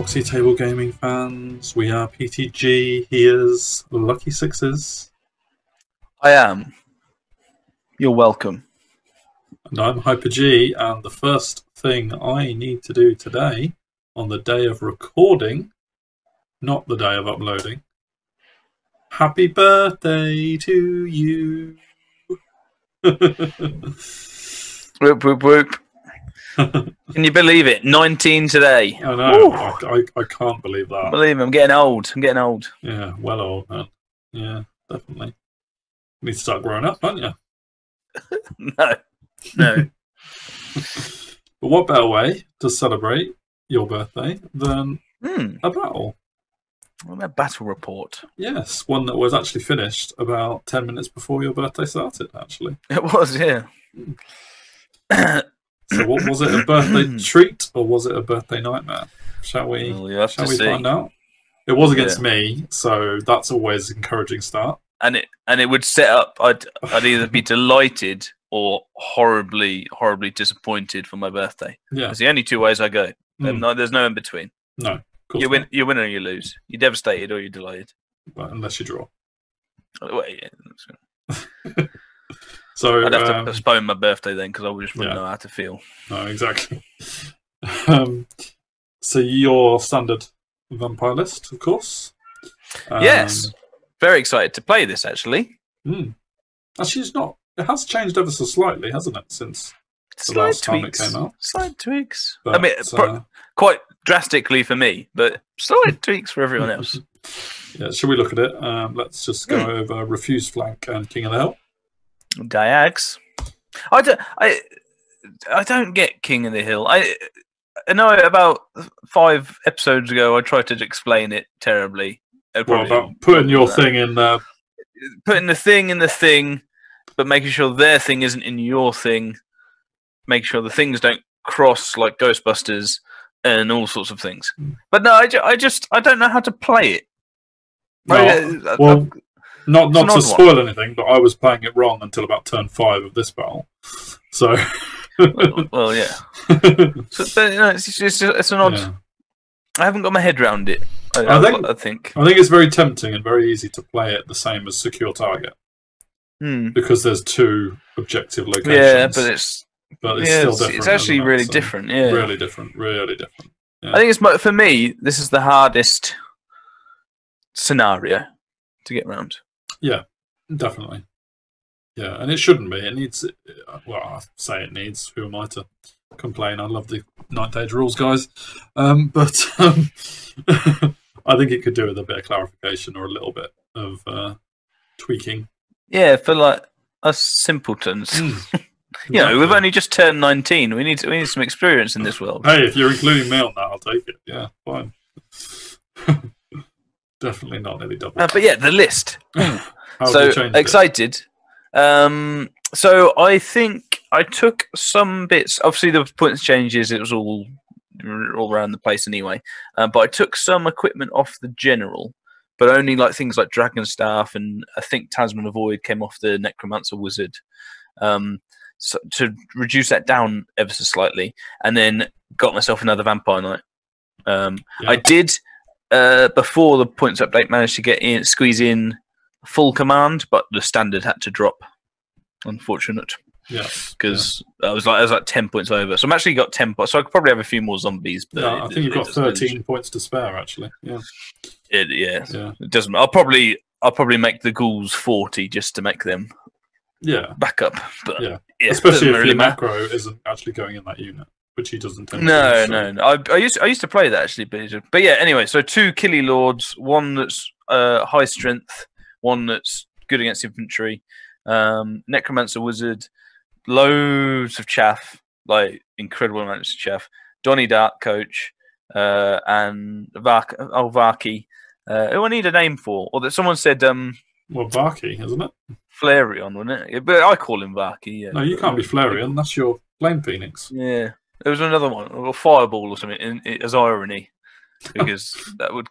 Proxy Table Gaming fans. We are PTG. He is Lucky Sixes. I am. You're welcome. And I'm Hyper G. And the first thing I need to do today, on the day of recording, not the day of uploading, happy birthday to you. Whoop, whoop, whoop. Can you believe it? 19 today. I know. I can't believe that. Believe me, I'm getting old. I'm getting old. Yeah, well old, man. Yeah, definitely. You need to start growing up, aren't you? No. But what better way to celebrate your birthday than a battle? What about battle report? Yes, one that was actually finished about 10 minutes before your birthday started, actually. It was, yeah. So what was it, a birthday treat or was it a birthday nightmare? Shall we find out? It was against me, so that's always an encouraging start. And it would set up I'd either be delighted or horribly disappointed for my birthday. Yeah. It's the only two ways I go. There's no in between. No, of course you win or you lose. You're devastated or you're delighted. But unless you draw. Well, yeah. So I'd have to postpone my birthday then because I just wouldn't know how to feel. No, exactly. So your standard vampire list, of course. Yes. Very excited to play this, actually. Actually, it's not. It has changed ever so slightly, hasn't it, since the last time it came out? Slight tweaks. But, I mean, quite drastically for me, but slight tweaks for everyone else. Yeah, shall we look at it? Let's just go over Refuse Flank and King of the Hill. Diags. I don't get King of the Hill. I know about 5 episodes ago I tried to explain it terribly. What about putting your thing in there? Putting the thing in the thing, but making sure their thing isn't in your thing. Make sure the things don't cross like Ghostbusters and all sorts of things. But no, I don't know how to play it. Not to spoil anything, but I was playing it wrong until about turn 5 of this battle. So, well, yeah. But, you know, it's an odd. Yeah. I haven't got my head around it. I think it's very tempting and very easy to play it the same as Secure Target because there's 2 objective locations. Yeah, but it's still different. It's actually really different. Yeah, really different. Yeah. I think it's for me. This is the hardest scenario to get around. Yeah, definitely. Yeah, and it shouldn't be. It needs. Well, I say it needs. Who am I to complain? I love the 9th Age rules, guys. But I think it could do with a bit of clarification or a little bit of tweaking. Yeah, for like us simpletons. You know, we've only just turned 19. We need some experience in this world. Hey, if you're including me on that, I'll take it. Yeah, fine. Definitely not nearly double. But yeah, the list. So excited. So I think I took some bits. Obviously, the points changes. It was all around the place anyway. But I took some equipment off the general, but only like things like Dragon Staff and I think Talisman of Void came off the Necromancer Wizard. So to reduce that down ever so slightly, and then got myself another Vampire Knight. I did before the points update managed to squeeze in full command, but the standard had to drop. Unfortunate. Yes. Because I was like 10 points over. So I'm actually got 10 points. So I could probably have a few more zombies. But I think you've got 13 points to spare actually. Yeah. It doesn't. I'll probably make the ghouls 40 just to make them back up. But especially if your macro isn't actually going in that unit, which he doesn't tend to. No. I used to play that actually, but yeah. Anyway, so 2 killy lords, one that's high strength, one that's good against infantry, Necromancer Wizard, loads of chaff, like incredible amounts of chaff. Donnie Dark Coach, and Varky. Who I need a name for, or that someone said. Well, Varky, isn't it? Flareon, wasn't it? But I call him Varky. Yeah. No, you can't be Flareon. That's your Flame Phoenix. Yeah, there was another one, or Fireball or something, as irony, because that would.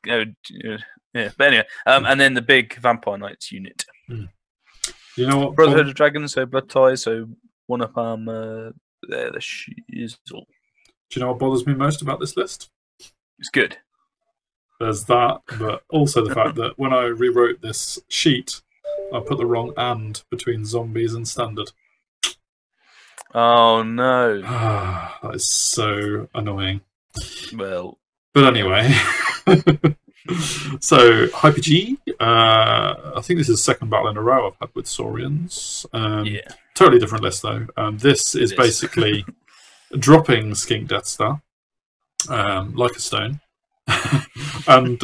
Yeah, but anyway, and then the big Vampire Knights unit. You know what? Brotherhood of Dragons, so Blood Ties, so one up armor. There, the shizzle. Do you know what bothers me most about this list? It's good. there's that, but also the fact that when I rewrote this sheet, I put the wrong "and" between zombies and standard. Oh no! That is so annoying. Well, but anyway, so Hyper G. I think this is the second battle in a row I've had with Saurians. Yeah, totally different list though. This is basically dropping Skink Death Star, like a stone, and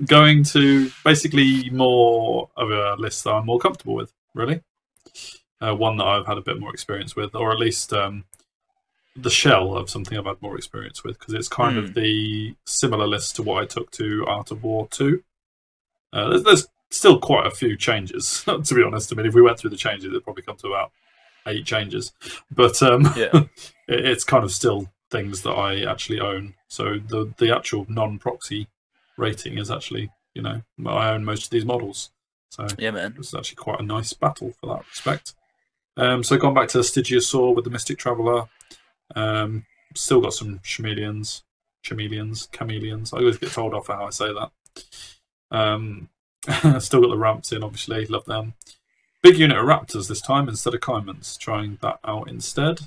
going to basically more of a list that I'm more comfortable with. Really. One that I've had a bit more experience with, or at least the shell of something I've had more experience with, because it's kind of the similar list to what I took to Art of War 2. There's still quite a few changes, to be honest. I mean, if we went through the changes, it'd probably come to about 8 changes. But it's kind of still things that I actually own. So the actual non-proxy rating is actually, you know, I own most of these models. So yeah, man, it was actually quite a nice battle for that respect. So gone back to Stygiasaur with the Mystic Traveller. Still got some chameleons. I always get told off for how I say that. Still got the ramps in, obviously, love them. Big unit of raptors this time instead of Caimans, trying that out instead.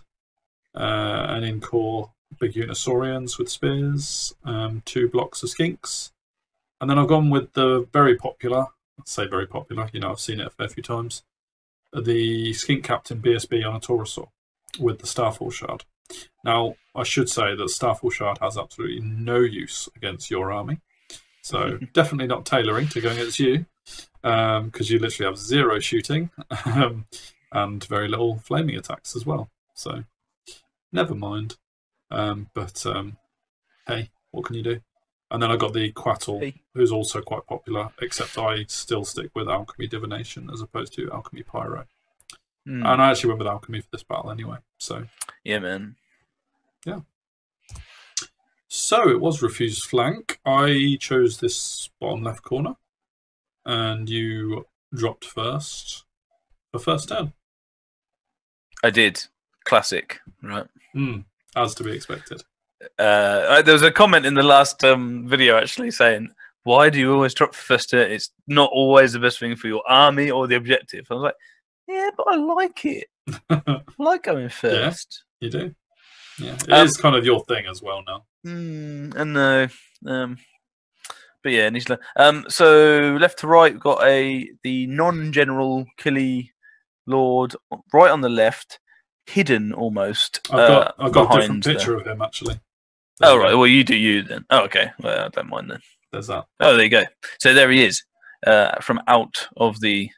And in core, big unit of Saurians with spears, 2 blocks of skinks. And then I've gone with the very popular, I'd say very popular, you know, I've seen it a fair few times, the Skink Captain BSB on a Taurosaur with the Starfall Shard. Now, I should say that Starfall Shard has absolutely no use against your army. So definitely not tailoring to go against you, because you literally have 0 shooting and very little flaming attacks as well. So never mind. Hey, what can you do? And then I got the Quattle, who's also quite popular, except I still stick with Alchemy Divination as opposed to Alchemy Pyro. And I actually went with Alchemy for this battle anyway. So yeah, man. Yeah. So it was Refused Flank. I chose this bottom left corner, and you dropped first for first turn. I did. Classic, right? As to be expected. There was a comment in the last video actually saying, "Why do you always drop for first turn? It's not always the best thing for your army or the objective." I was like, "Yeah, but I like it. I like going first." Yeah, you do. Yeah, it is kind of your thing as well now. I know. But yeah, so left to right, we've got the non-general killy lord right on the left, hidden almost. I've got a different picture of him actually. Oh right, well you do you then. Oh okay, well I don't mind then. There's that. Oh there you go. So there he is, from out of the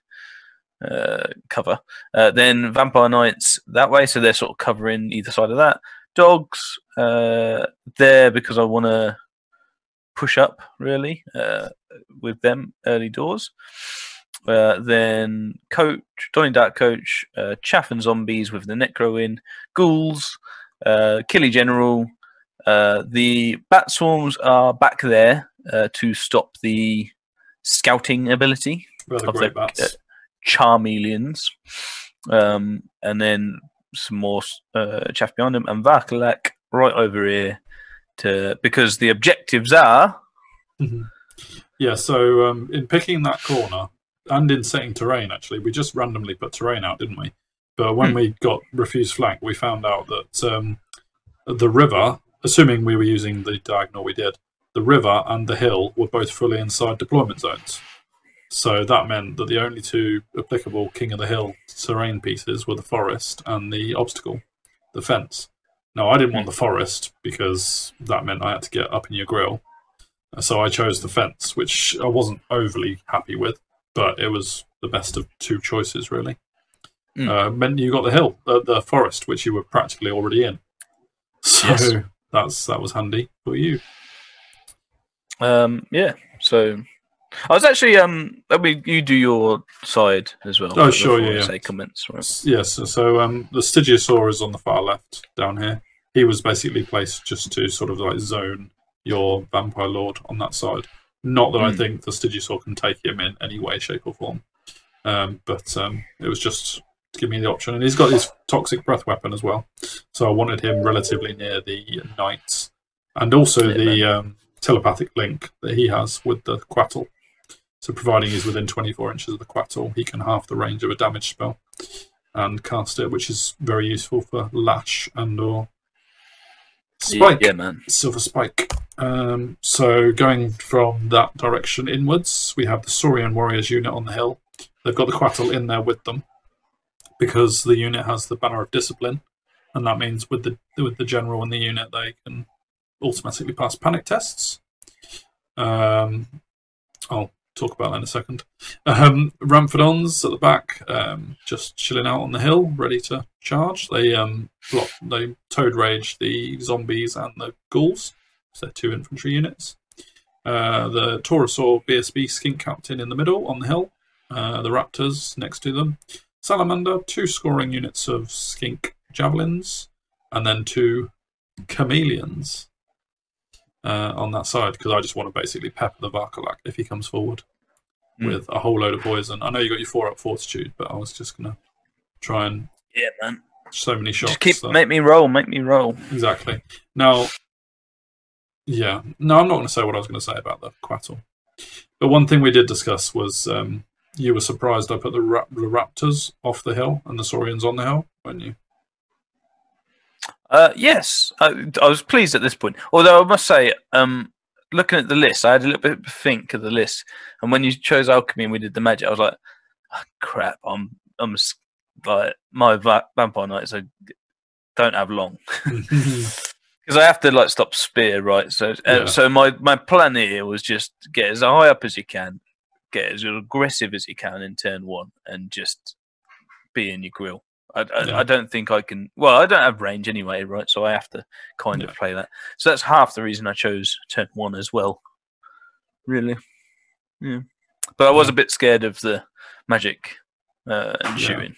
cover. Then Vampire Knights that way, so they're sort of covering either side of that. Dogs there because I want to push up really with them early doors. Then Donnie Dark Coach, Chaff and Zombies with the Necro in, Ghouls, Killy General. The Bat Swarms are back there to stop the scouting ability of the Charmeleons. And then some more chaff behind them, and Varkalak right over here because the objectives are. Yeah, so in picking that corner and in setting terrain, actually, we just randomly put terrain out, didn't we? But when we got Refused Flank, we found out that the river, assuming we were using the diagonal we did, the river and the hill were both fully inside deployment zones. So that meant that the only 2 applicable King of the Hill terrain pieces were the forest and the obstacle, the fence. Now, I didn't want the forest because that meant I had to get up in your grill. So I chose the fence, which I wasn't overly happy with, but it was the best of 2 choices, really. Meant you got the hill, the forest, which you were practically already in. So that was handy for you. Yeah, so... I was actually, I mean, you do your side as well. Oh, sure, yeah. Say comments, right? Yes, so the Stygiasaur is on the far left down here. He was basically placed just to sort of like zone your Vampire Lord on that side. Not that I think the Stygiasaur can take him in any way, shape, or form. But it was just to give me the option. And he's got his Toxic Breath weapon as well. So I wanted him relatively near the Knights. And also telepathic link that he has with the Quattle. So providing he's within 24 inches of the Quattle, he can halve the range of a damage spell and cast it, which is very useful for Lash and or Spike. Yeah, man. Silver Spike. So going from that direction inwards, we have the Saurian Warriors unit on the hill. They've got the Quattle in there with them because the unit has the Banner of Discipline, and that means with the general in the unit, they can automatically pass panic tests. I'll talk about that in a second. Ramphadons at the back, just chilling out on the hill, ready to charge. They Toad Rage the zombies and the ghouls. So they're 2 infantry units. The Taurosaur BSB Skink Captain in the middle on the hill. The Raptors next to them. Salamander, 2 scoring units of Skink Javelins, and then 2 Chameleons on that side, because I just want to basically pepper the Varkalak if he comes forward with a whole load of poison. I know you got your 4-up Fortitude, but I was just going to try and... Yeah, man. So many shots. Just make me roll. Exactly. Now, yeah. No, I'm not going to say what I was going to say about the Quattle. But one thing we did discuss was you were surprised I put the Raptors off the hill and the Saurians on the hill, weren't you? Yes. I was pleased at this point. Although I must say, looking at the list, I had a little bit of a think of the list. And when you chose Alchemy and we did the magic, I was like, oh, crap, I'm like, my Vampire Knights don't have long. Because I have to like stop spear, right? So, so my plan here was just get as high up as you can, get as aggressive as you can in turn 1, and just be in your grill. I don't think I can. Well, I don't have range anyway, right? So I have to kind of play that. So that's half the reason I chose turn 1 as well. Really, yeah. But I was a bit scared of the magic and shooting.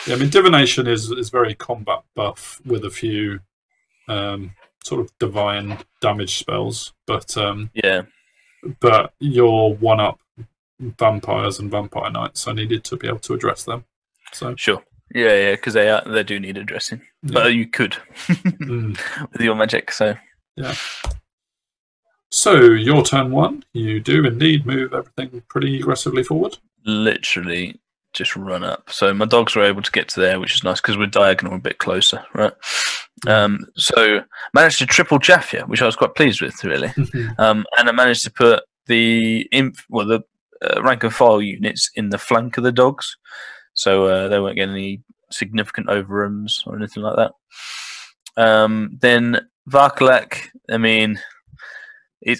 Yeah, I mean, divination is very combat buff with a few sort of divine damage spells, but but your 1-up vampires and vampire knights, I needed to be able to address them. So sure, yeah, because they do need addressing, but you could with your magic. So yeah. So your turn 1, you do indeed move everything pretty aggressively forward. Literally. Just run up. So my dogs were able to get to there, which is nice because we're diagonal a bit closer, right? So managed to triple Jaffia, which I was quite pleased with, really. And I managed to put the rank and file units in the flank of the dogs, so they won't get any significant overruns or anything like that. Then Varkalak, I mean,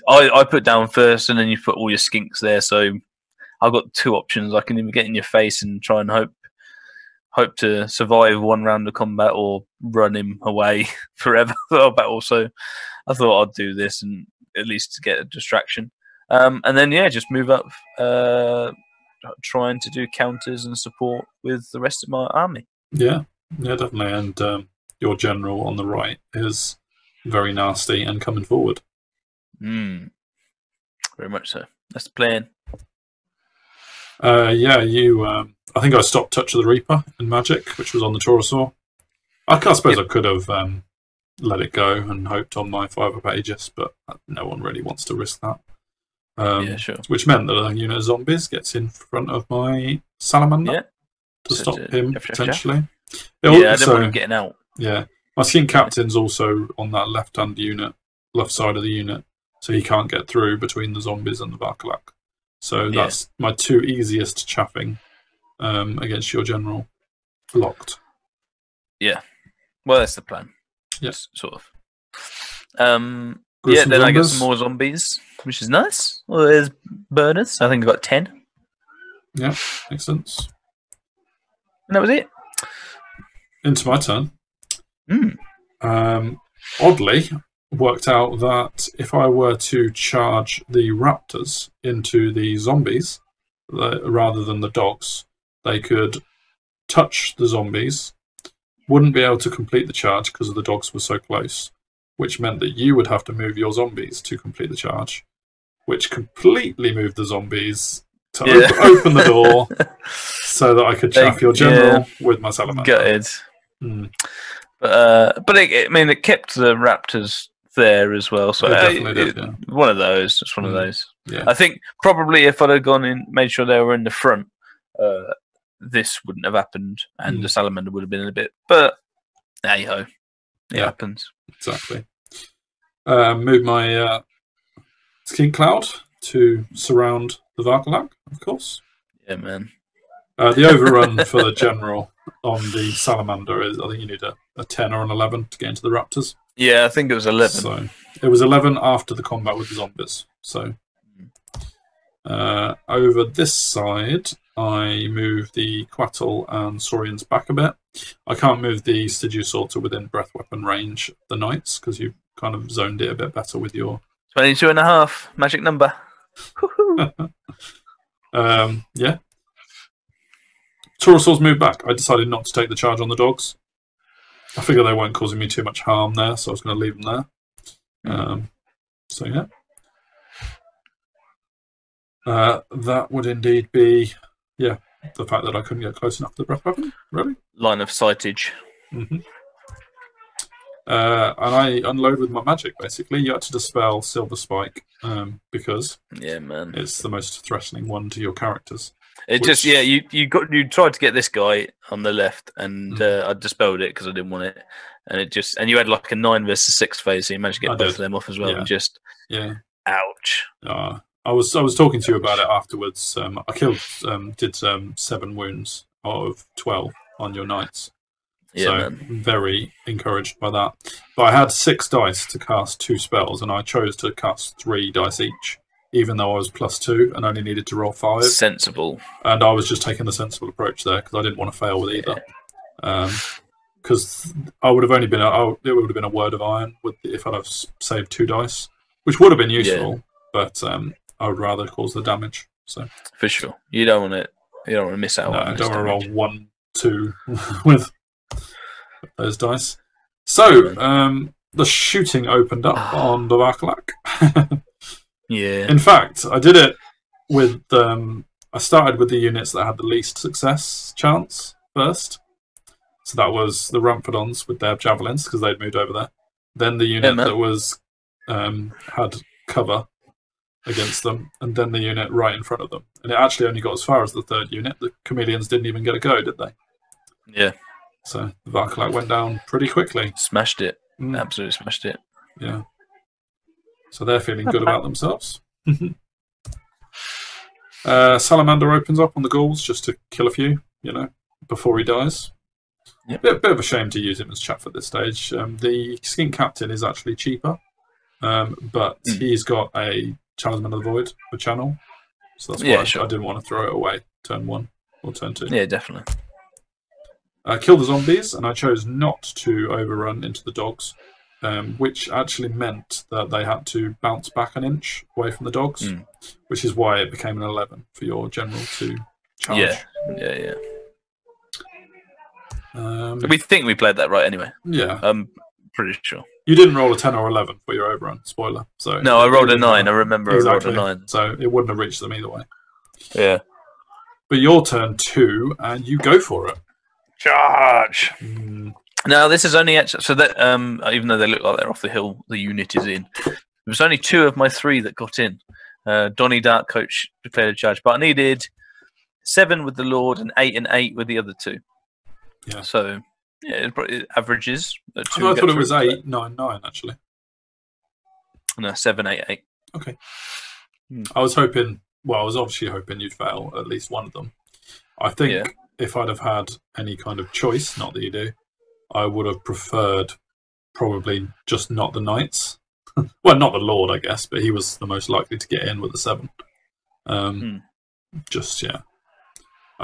I put down first, and then you put all your skinks there, so I've got 2 options. I can either get in your face and try and hope to survive 1 round of combat, or run him away forever for a battle. So I thought I'd do this and at least get a distraction. And then just move up, trying to do counters and support with the rest of my army. Yeah, definitely. And your general on the right is very nasty and coming forward. Very much so. That's the plan. I think I stopped Touch of the Reaper in Magic, which was on the Taurosaur. I suppose I could have let it go and hoped on my 5-up Aegis, but no one really wants to risk that. Sure. Which meant that a unit of zombies gets in front of my Salamander to stop him, potentially. I didn't want him getting out. Yeah. My Skink Captain's also on that left-hand unit, left side of the unit, so he can't get through between the zombies and the Varkalak. So that's my 2 easiest chaffing against your general. Locked. Yeah. Well, that's the plan. Yes. Sort of. Then I get some more zombies, which is nice. Well, there's burners. I think I got 10. Yeah, makes sense. And that was it. Into my turn. Oddly, worked out that if I were to charge the raptors into the zombies rather than the dogs, they could touch the zombies, wouldn't be able to complete the charge because the dogs were so close, which meant that you would have to move your zombies to complete the charge, which completely moved the zombies to open the door so that I could chaff your general with my Salamander. Gutted. But it kept the raptors there as well. So one of those. It's one of those. Yeah. I think probably if I'd have gone in, made sure they were in the front, this wouldn't have happened, and the salamander would have been in a bit. But hey ho, it happens. Exactly. Move my skin cloud to surround the Varkalak, of course. Yeah, man. The overrun for the general on the salamander is, I think you need a 10 or an 11 to get into the raptors. Yeah, I think it was 11. So it was 11 after the combat with the zombies. So over this side, I move the Quattle and Saurians back a bit. I can't move the Stygiusaur to within breath weapon range of the knights because you've kind of zoned it a bit better with your 22.5 magic number. Yeah. Taurosaurs moved back. I decided not to take the charge on the dogs. I figure they weren't causing me too much harm there, so I was going to leave them there. So yeah. That would indeed be, the fact that I couldn't get close enough to the breath weapon, really. Line of sightage. And I unload with my magic, basically. You had to dispel Silver Spike because it's the most threatening one to your characters. It just you tried to get this guy on the left, and I dispelled it because I didn't want it, and you had like a 9 versus 6 phase, so you managed to get both of them off as well, and just ouch. I was talking to you about it afterwards. I killed did 7 wounds out of 12 on your knights. So very encouraged by that. But I had 6 dice to cast 2 spells, and I chose to cast 3 dice each, even though I was +2 and only needed to roll 5. Sensible. And I was just taking the sensible approach there because I didn't want to fail with either. Because I would have only been it would have been a word of iron if I'd have saved 2 dice, which would have been useful. But I would rather cause the damage. So for sure, you don't want to miss out. No, on I don't want to damage. roll 1, 2 with those dice. So the shooting opened up on the Varkalak. In fact, I did it with I started with the units that had the least success chance first. So that was the Ramphadons with their javelins because they'd moved over there. Then the unit that was had cover against them, and then the unit right in front of them. And it actually only got as far as the 3rd unit. The chameleons didn't even get a go, did they? Yeah. So the Varkalak went down pretty quickly. Smashed it. Absolutely smashed it. Yeah. So they're feeling good about themselves. Salamander opens up on the ghouls just to kill a few, before he dies. Bit of a shame to use him as chaff at this stage. The Skin Captain is actually cheaper, but he's got a Talisman of the Void for channel. So that's why I didn't want to throw it away turn 1 or turn 2. Yeah, definitely. Kill the zombies, and I chose not to overrun into the dogs, which actually meant that they had to bounce back an inch away from the dogs, which is why it became an 11 for your general to charge. Yeah. We think we played that right anyway. Yeah. I'm pretty sure. You didn't roll a 10 or 11 for your overrun, spoiler. So no, I rolled a 9. I remember I rolled a 9. So it wouldn't have reached them either way. Yeah. But your turn 2, and you go for it. Charge! Now, this is only actually... So that, even though they look like they're off the hill, the unit is in. There was only 2 of my 3 that got in. Donnie Dark Coach declared a charge. But I needed 7 with the Lord and 8 and 8 with the other 2. Yeah. So... Yeah, it averages. I thought it was 8, 9, 9 actually. No, 7, 8, 8. Okay. I was hoping. Well, I was obviously hoping you'd fail at least one of them. I think if I'd have had any kind of choice, not that you do, I would have preferred probably just not the knights. Well, not the Lord, I guess, but he was the most likely to get in with the 7. I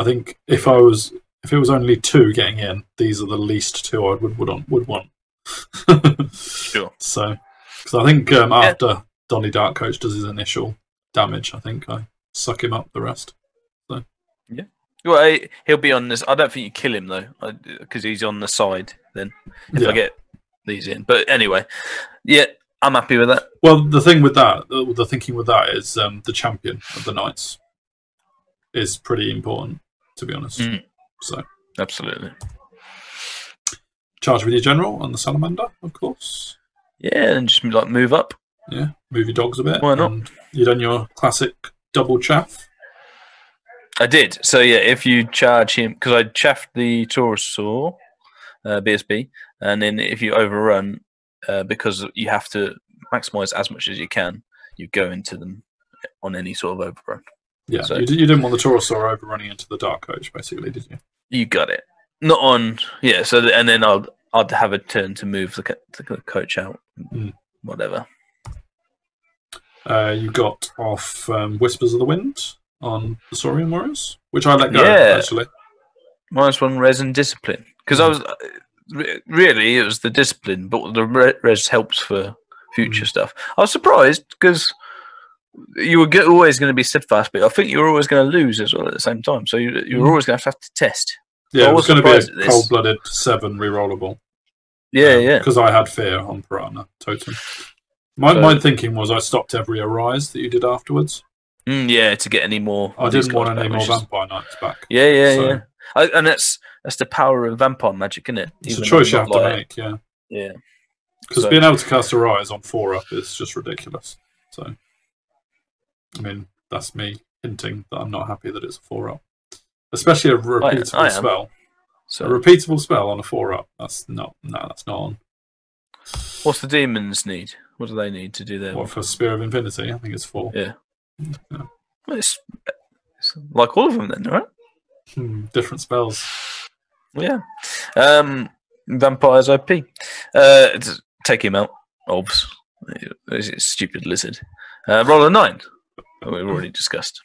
think if it was only 2 getting in, these are the least 2 I would want. Sure. So, because I think after Donnie Dark Coach does his initial damage, I think I suck him up the rest. So. Yeah. Well, he'll be on this. I don't think you kill him though, because he's on the side. Then if I get these in, but anyway, I'm happy with that. Well, the thing with that, the thinking with that is the champion of the knights is pretty important, to be honest. So absolutely. Charge with your general on the salamander, of course. Yeah, and just like move up. Yeah, move your dogs a bit. Why not? And you done your classic double chaff? I did. So yeah, if you charge him, because I chaffed the Taurosaur, BSB, and then if you overrun, because you have to maximize as much as you can, you go into them on any sort of overrun. Yeah, so, you didn't want the Taurosaur overrunning into the Dark Coach, basically, did you? You got it. Not on, yeah. So and then I'd have a turn to move the coach out, whatever. You got off Whispers of the Wind on the Saurian Warriors, which I let go, actually. -1 res and discipline. Because I was really, it was the discipline, but the res helps for future stuff. I was surprised because you were always going to be steadfast, but I think you were always going to lose as well at the same time. So you were always going to have to test. Yeah, so it was going to be a cold-blooded 7 rerollable. Yeah, yeah. Because I had fear on Piranha Totem. My thinking was I stopped every Arise that you did afterwards. Yeah, to get any more. I didn't want any more Vampire Knights back. Yeah, yeah. And that's the power of Vampire magic, isn't it? It's a choice you have to make, yeah. Yeah. Because being able to cast Arise on 4-up is just ridiculous. So, I mean, that's me hinting that I'm not happy that it's a 4-up. Especially a repeatable spell. So. A repeatable spell on a 4-up, that's not on. What's the demons need? What do they need to do there? What, for Spear of Infinity? I think it's 4. Yeah. Well, it's like all of them then, right? Different spells. Yeah. Vampires OP. Take him out. Obvs. It's a stupid lizard. Roll a 9. We've already discussed.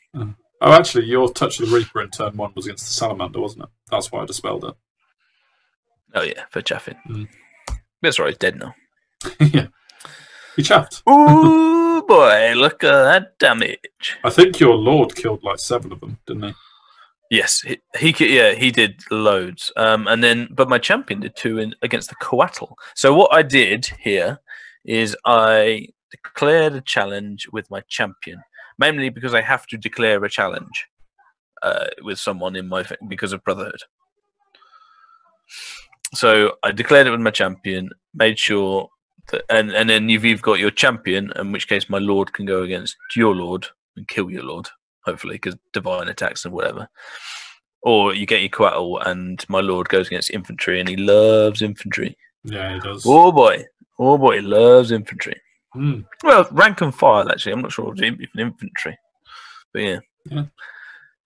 Oh, actually, your Touch of the Reaper in turn 1 was against the Salamander, wasn't it? That's why I dispelled it. Oh, yeah, for chaffing. That's right, he's dead now. Yeah. He chaffed. Ooh, boy, look at that damage. I think your Lord killed like 7 of them, didn't he? Yes, he did loads. But my champion did 2 against the Coatl. So what I did here is I declared a challenge with my champion, mainly because I have to declare a challenge with someone in my because of Brotherhood. So I declared it with my champion, made sure that, and then you've got your champion, in which case my Lord can go against your Lord and kill your Lord, hopefully, because divine attacks and whatever. Or you get your Coatl and my Lord goes against infantry, and he loves infantry. Yeah, he does. Oh boy, he loves infantry. Mm. Well, rank and file, actually. I'm not sure if it's even infantry. But yeah.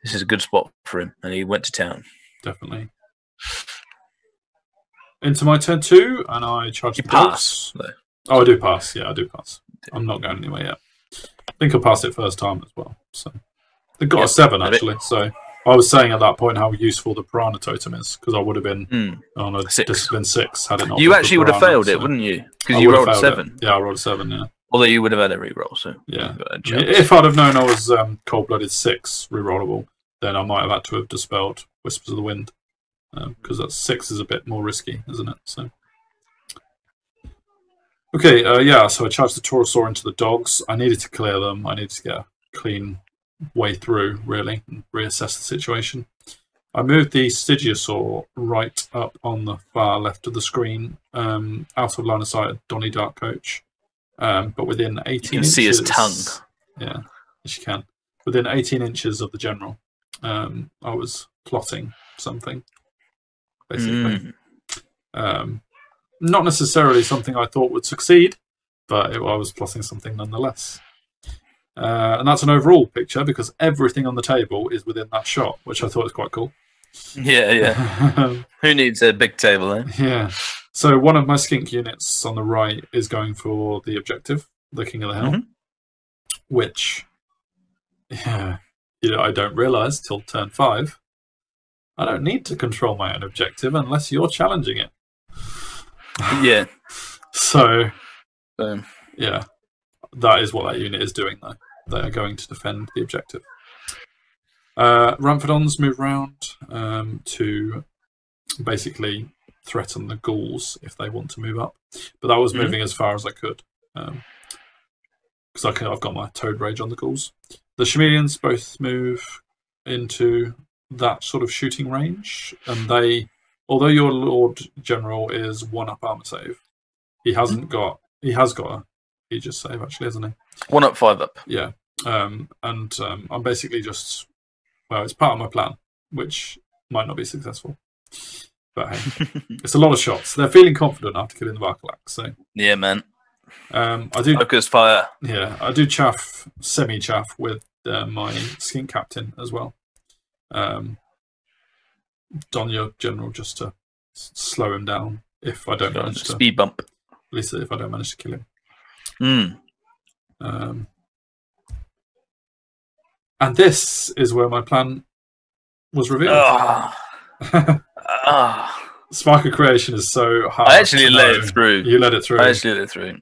This is a good spot for him, and he went to town. Definitely. Into my turn 2, and I charge the pass. Oh, I do pass. Yeah, I do pass. I'm not going anywhere yet. I think I passed it first time as well. So I got a 7, actually. So I was saying at that point how useful the Piranha Totem is, because I would have been on a 6. Discipline 6 had it not. You actually would have failed it, wouldn't you? Because you rolled a 7. Yeah, I rolled a 7, yeah. Although you would have had a reroll, so yeah. If I'd have known I was cold-blooded 6 rerollable, then I might have had to have dispelled Whispers of the Wind, because that 6 is a bit more risky, isn't it? So, okay, so I charged the Taurosaur into the dogs. I needed to clear them. I needed to get a clean way through, really, and reassess the situation. I moved the Stygiosaur right up on the far left of the screen, out of line of sight of Donny Dark Coach. But within 18 inches... You can see his tongue. Yeah, yes you can. Within 18 inches of the general, I was plotting something, basically. Not necessarily something I thought would succeed, but I was plotting something nonetheless. And that's an overall picture, because everything on the table is within that shot, which I thought was quite cool. Yeah, yeah. Who needs a big table, eh? Yeah. So one of my skink units on the right is going for the objective, the King of the Hill, which, I don't realise till turn 5. I don't need to control my own objective unless you're challenging it. Yeah. So, yeah, that is what that unit is doing, though. They are going to defend the objective. Ramphadons move around to basically threaten the ghouls if they want to move up, but that was moving as far as I could, because I've got my Toad Rage on the ghouls. The chameleons both move into that sort of shooting range, and they, although your Lord General is 1-up armor save, he hasn't got He has got a Aegis save, actually, hasn't he? 1 up, 5 up. Yeah. I'm basically just... Well, it's part of my plan, which might not be successful. But hey, it's a lot of shots. They're feeling confident after killing the Varkalax, so... Yeah, man. I do... Focus fire. Yeah, I do chaff, semi-chaff with my skink captain as well. Don your general just to slow him down if I don't manage to... Speed bump. At least if I don't manage to kill him. And this is where my plan was revealed. Spark of Creation is so hard. I actually let it through. You let it through. I actually let it through.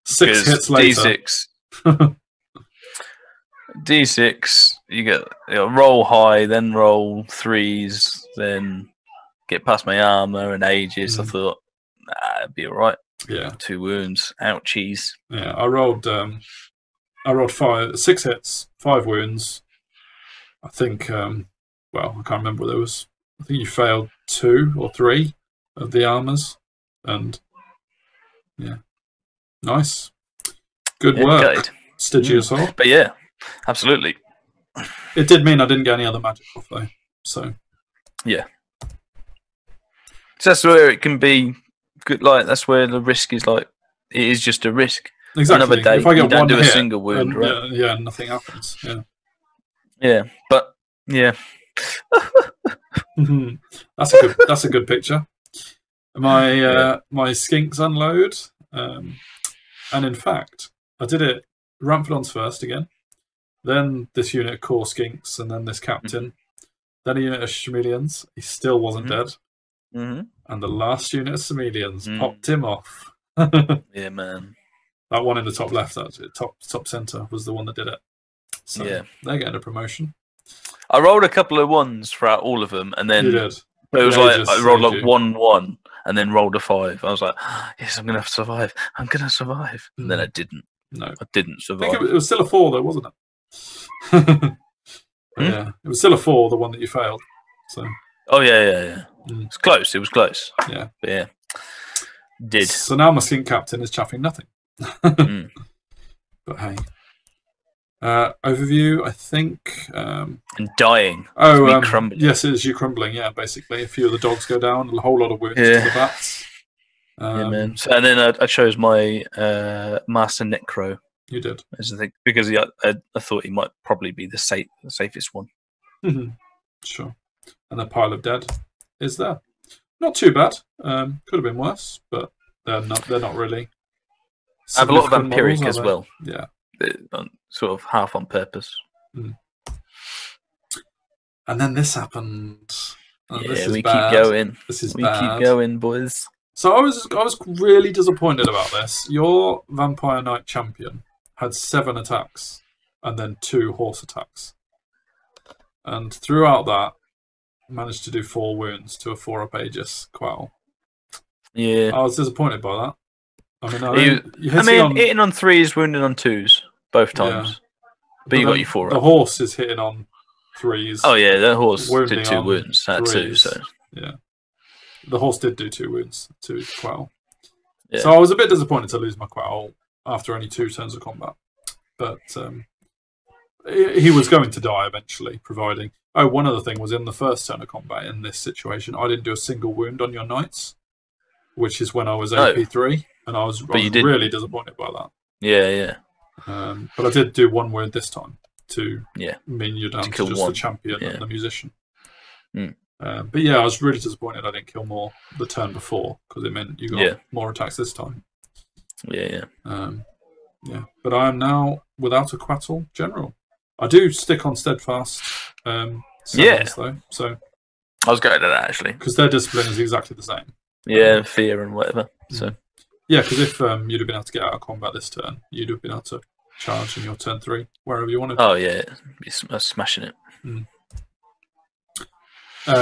6 hits later. D6. D6. You get roll high, then roll 3s, then get past my armor and Aegis. I thought, it'd be alright. Yeah. 2 wounds. Ouchies. Yeah, I rolled 6 hits, 5 wounds. I think well, I can't remember what there was. I think you failed 2 or 3 of the armors. And yeah. Nice. Good work. Stygius Hall. But yeah, absolutely. It did mean I didn't get any other magic off though. So yeah. So that's where it can be good, like that's where the risk is, like it is just a risk. Exactly. Another day if I get you don't one do a hit, single wound, right? Yeah, nothing happens. Yeah. Yeah. But yeah. That's a good picture. My my skinks unload. And in fact, I did it Ramphadon's first again, then this unit of core skinks, and then this captain, then a unit of chameleons. He still wasn't dead. And the last unit of chameleons popped him off. Yeah, man. That one in the top left, actually, top center, was the one that did it. So yeah, they're getting a promotion. I rolled a couple of ones throughout all of them, and then you did. It was like I rolled like 1-1 and then rolled a 5. I was like, yes, I'm gonna survive. I'm gonna survive. And then I didn't. No, I didn't survive. I think it was still a 4 though, wasn't it? Yeah, it was still a 4, the one that you failed. So. Oh yeah. It's close. It was close. Yeah, but yeah. Did. So now my skink captain is chaffing nothing. But hey. Overview, I think. And dying. Oh, crumbling. Yes, it is you crumbling. Yeah, basically, a few of the dogs go down, a whole lot of wounds to the bats. Yeah, man. So, and then I chose my Master Necro. You did, as I think, because I thought he might probably be the safest one. Sure. And the pile of dead is there. Not too bad. Could have been worse, but they're not really. I have a lot of vampiric as well. Yeah. Sort of half on purpose. And then this happened. Yeah, we keep going. This is bad. Keep going, boys. So I was really disappointed about this. Your Vampire Knight champion had 7 attacks and then 2 horse attacks, and throughout that managed to do 4 wounds to a 4-up Aegis Quell. Yeah, I was disappointed by that. I mean, hitting on 3s, wounding on 2s both times. Yeah. But you got your 4 up. The horse is hitting on 3s. Oh yeah, the horse did 2 wounds. Had 2, so yeah, the horse did do 2 wounds to Quell. Yeah. So I was a bit disappointed to lose my Quell after only 2 turns of combat, but he was going to die eventually, providing. Oh, one other thing was in the first turn of combat in this situation, I didn't do a single wound on your knights, which is when I was AP3, and I was really disappointed by that. Yeah. But I did do 1 wound this time to mean you're down to just 1. the champion and the musician. But yeah, I was really disappointed I didn't kill more the turn before, because it meant you got more attacks this time. Yeah. But I am now without a Quattle general. I do stick on steadfast. Though, so I was going to that actually, because their discipline is exactly the same. Yeah, fear and whatever. So yeah, because if you'd have been able to get out of combat this turn, you'd have been able to charge in your turn 3 wherever you wanted. Oh yeah, be smashing it.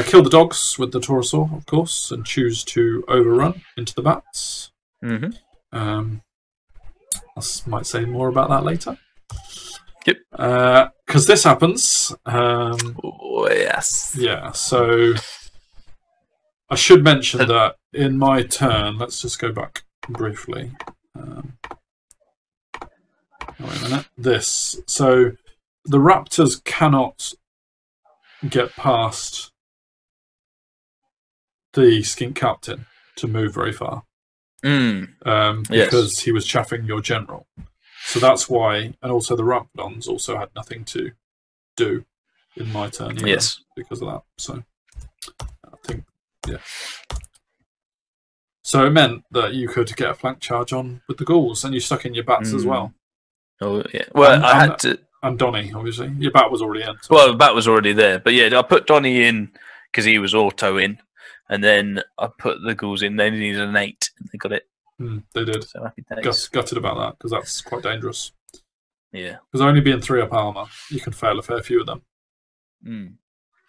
Kill the dogs with the Taurosaur, of course, and choose to overrun into the bats. I might say more about that later. Yep. Because this happens. Oh yes. Yeah. So I should mention that in my turn, let's just go back briefly. Wait a minute. This. So the raptors cannot get past the skink captain to move very far. Because he was chaffing your general. So that's why, and also the raptidons also had nothing to do in my turn either, because of that. So I think, yeah. So it meant that you could get a flank charge on with the ghouls, and you stuck in your bats as well. Oh yeah. Well, I had to. And Donny, obviously, your bat was already in. So. Well, the bat was already there, but yeah, I put Donny in because he was auto in, and then I put the ghouls in. They needed an 8, and they got it. They did. So happy days. Gutted about that because that's quite dangerous. Yeah. Because only being 3 up armor, you can fail a fair few of them.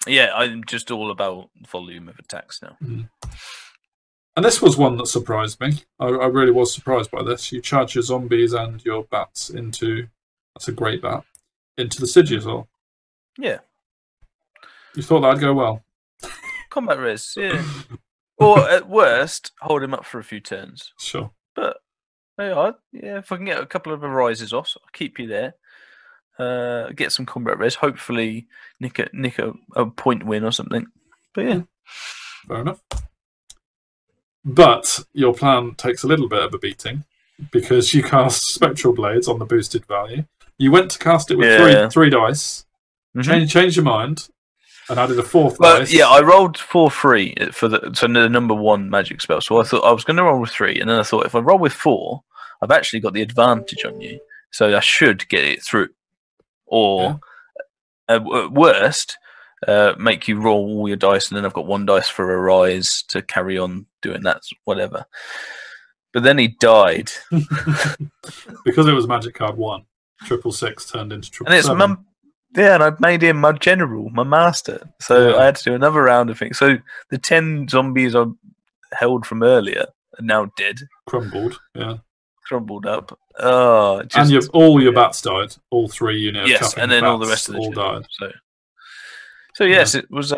Yeah, I'm just all about volume of attacks now. And this was one that surprised me. I really was surprised by this. You charge your zombies and your bats into, that's a great bat, into the Sigilsaur. Yeah. You thought that'd go well? Combat res, yeah. Or at worst, hold him up for a few turns. Sure. But yeah, if I can get a couple of arises off, I'll keep you there. Get some combat res. Hopefully, nick a point win or something. But yeah, fair enough. But your plan takes a little bit of a beating because you cast Spectral Blades on the boosted value. You went to cast it with three dice. Changed your mind. And added a 4th dice. Yeah, I rolled 4-3 for the number 1 magic spell. So I thought I was going to roll with 3, and then I thought if I roll with 4, I've actually got the advantage on you, so I should get it through. Or at worst, make you roll all your dice, and then I've got 1 dice for a rise to carry on doing that, whatever. But then he died because it was magic card 1. 666 turned into 777. And it's yeah, and I made him my general, my master. So I had to do another round of things. So the 10 zombies I held from earlier are now dead. Crumbled, yeah. Crumbled up. Oh, and all your bats died. All 3 units. Yes, and then all the rest of the all died. So yes, it was.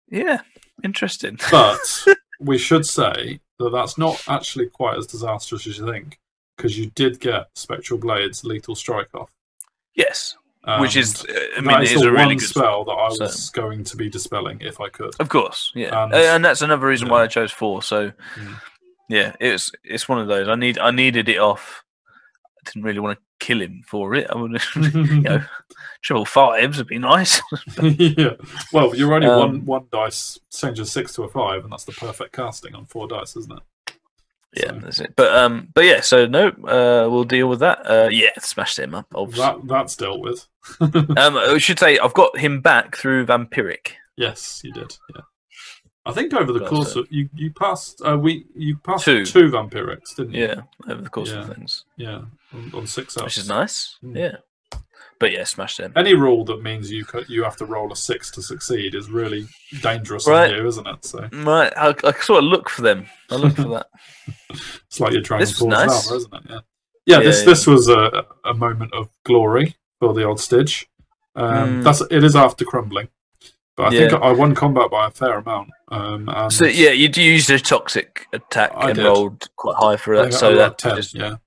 Yeah, interesting. But we should say that that's not actually quite as disastrous as you think, because you did get Spectral Blades Lethal Strike off. Yes, which is, I mean, it is a really one good spell that I was going to be dispelling if I could. Of course, yeah, and that's another reason why I chose 4. So, yeah, it's one of those. I needed it off. I didn't really want to kill him for it. I would, triple 5s would be nice. Yeah, well, you're only one dice changes 6 to a 5, and that's the perfect casting on 4 dice, isn't it? Yeah, that's it. But yeah, so no, we'll deal with that. Yeah, smashed him up. Obviously. That's dealt with. I should say I've got him back through Vampiric. Yes, you did. Yeah, I think over the course of you passed you passed 2 Vampirics, didn't you? Yeah, over the course of things. Yeah, on 6 ups, which is nice. Yeah. But yeah, smashed him. Any rule that means you have to roll a 6 to succeed is really dangerous on you, isn't it? So I sort of look for them. I look for that. It's like you're trying to pull armor, isn't it? Yeah. This was a moment of glory for the old Stidge. It is after crumbling, but I think I won combat by a fair amount. So yeah, you used a toxic attack and rolled quite high for that. So that 10,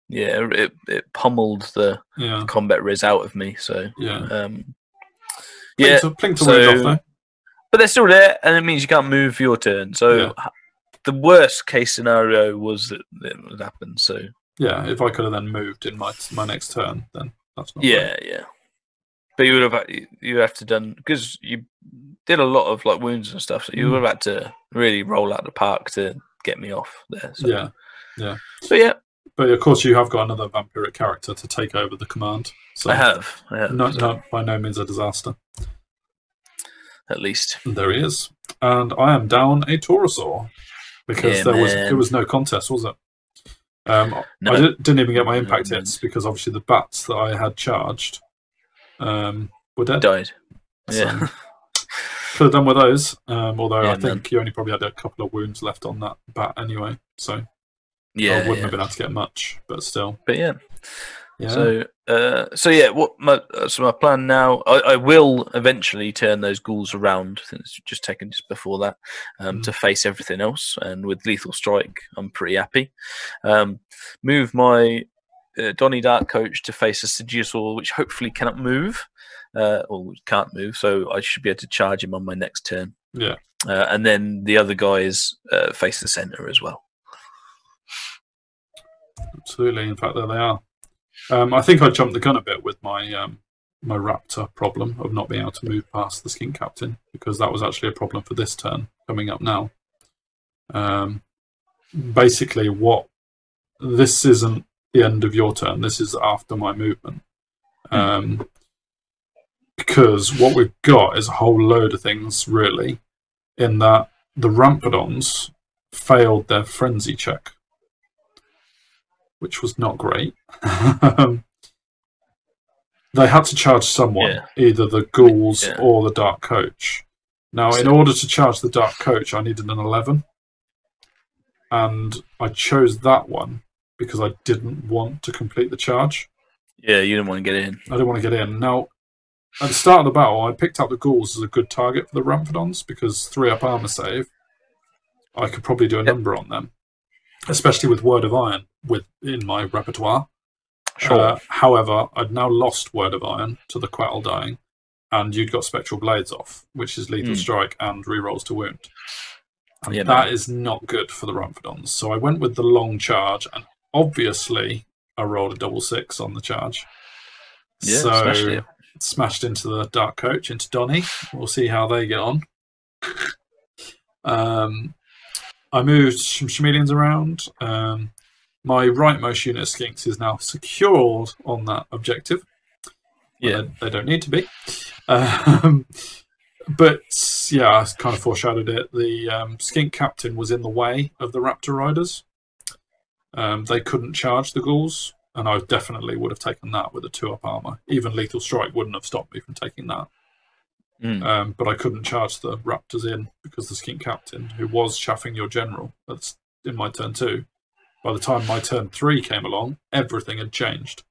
it pummeled the combat res out of me. So Plink to wound off though. But they're still there, and it means you can't move your turn. So the worst case scenario was that it would happen. So yeah, if I could have then moved in my next turn, then that's not yeah. But you would have to done, because you did a lot of like wounds and stuff. So you would have had to really roll out the park to get me off there. So. Yeah. So yeah. But of course, you have got another vampiric character to take over the command. So I have. Not by no means a disaster. At least there he is, and I am down a Taurosaur because there was no contest, was it? No. I didn't even get my impact hits because obviously the bats that I had charged were dead. Died. So, could have done with those. Although I think you only probably had a couple of wounds left on that bat anyway, so I wouldn't have been able to get much. But still, but yeah. Yeah. So yeah, my plan now? I will eventually turn those ghouls around. I think it's just taken just before that to face everything else. And with lethal strike, I'm pretty happy. Move my Donny Dark Coach to face a Sigiusaur, which hopefully cannot move, or can't move. So I should be able to charge him on my next turn. Yeah. And then the other guys face the center as well. Absolutely. In fact, there they are. I think I jumped the gun a bit with my my Raptor problem of not being able to move past the Skink Captain, because that was actually a problem for this turn coming up now. Basically, this isn't the end of your turn. This is after my movement. Because what we've got is a whole load of things, really, in that the Rampedons failed their frenzy check, which was not great. They had to charge someone, either the ghouls or the Dark Coach. Now, in order to charge the Dark Coach, I needed an 11. And I chose that one because I didn't want to complete the charge. Yeah, you didn't want to get in. I didn't want to get in. Now, at the start of the battle, I picked up the ghouls as a good target for the Ramphidons because 3-up armor save, I could probably do a number on them, especially with Word of Iron in my repertoire. Sure. However, I'd now lost Word of Iron to the Quattle dying, and you'd got Spectral Blades off, which is lethal strike and rerolls to wound. And that is not good for the Ramphidons. So I went with the long charge, and obviously I rolled a 6 on the charge. Yeah, so smashed into the Dark Coach, into Donny. We'll see how they get on. I moved some chameleons around. My rightmost unit of skinks is now secured on that objective. Yeah, they don't need to be. But yeah, I kind of foreshadowed it. The skink captain was in the way of the Raptor riders. They couldn't charge the ghouls, and I definitely would have taken that with a 2-up armor. Even lethal strike wouldn't have stopped me from taking that. But I couldn't charge the Raptors in because the skink captain, who was chaffing your general, that's in my turn 2. By the time my turn 3 came along, everything had changed.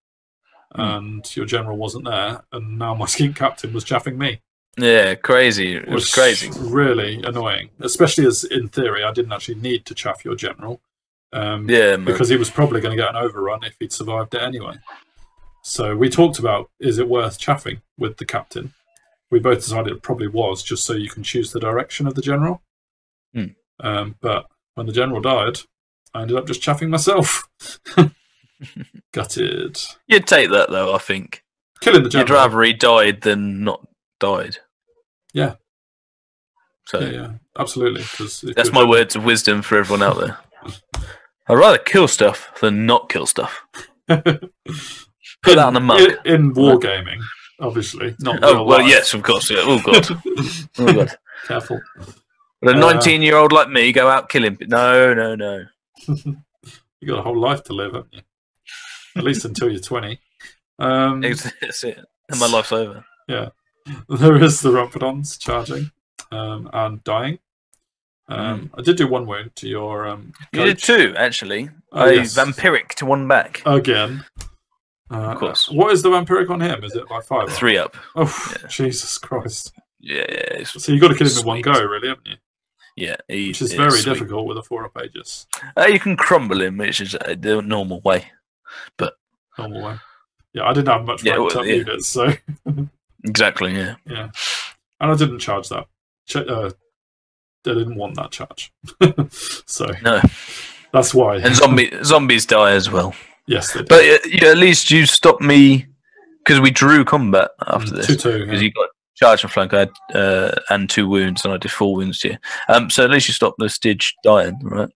And your general wasn't there, and now my skink captain was chaffing me. Yeah, crazy. It was crazy. Really annoying, especially as, in theory, I didn't actually need to chaff your general. Because he was probably going to get an overrun if he'd survived it anyway. So we talked about, is it worth chaffing with the captain? We both decided it probably was, just so you can choose the direction of the general. But when the general died, I ended up just chaffing myself. Gutted. You'd take that, though, I think. Killing the general. You'd rather he died than not died. Yeah. So yeah, absolutely. That's my words of wisdom for everyone out there. I'd rather kill stuff than not kill stuff. Put that on the mug. In wargaming, obviously. Not well, life. Yes, of course. Yeah. Oh, God. Oh, God. Careful. But a 19-year-old like me go out killing. No. You've got a whole life to live, haven't you? At least until you're 20. That's it. And my life's over. Yeah. There is the Rampedons charging and dying. I did do 1 wound to your coach. You did 2, actually. Vampiric to 1 back. Again. Of course. What is the Vampiric on him? Is it like 5? 3-up. Oh, yeah. Jesus Christ. Yeah. So you've got to kill him in one go, really, haven't you? Yeah. Which is very difficult with a 4-up Aegis. You can crumble him, which is the normal way. But normal way. Yeah, I didn't have much ranked up units, so... Exactly, yeah. Yeah. And I didn't charge that. I didn't want that charge. So... No. That's why. And zombies die as well. Yes, they do. But at least you stopped me... Because we drew combat after this. 2-2, Because you got charge and flank, I had, and 2 wounds, and I did 4 wounds to you. So at least you stopped the Stidge dying, right?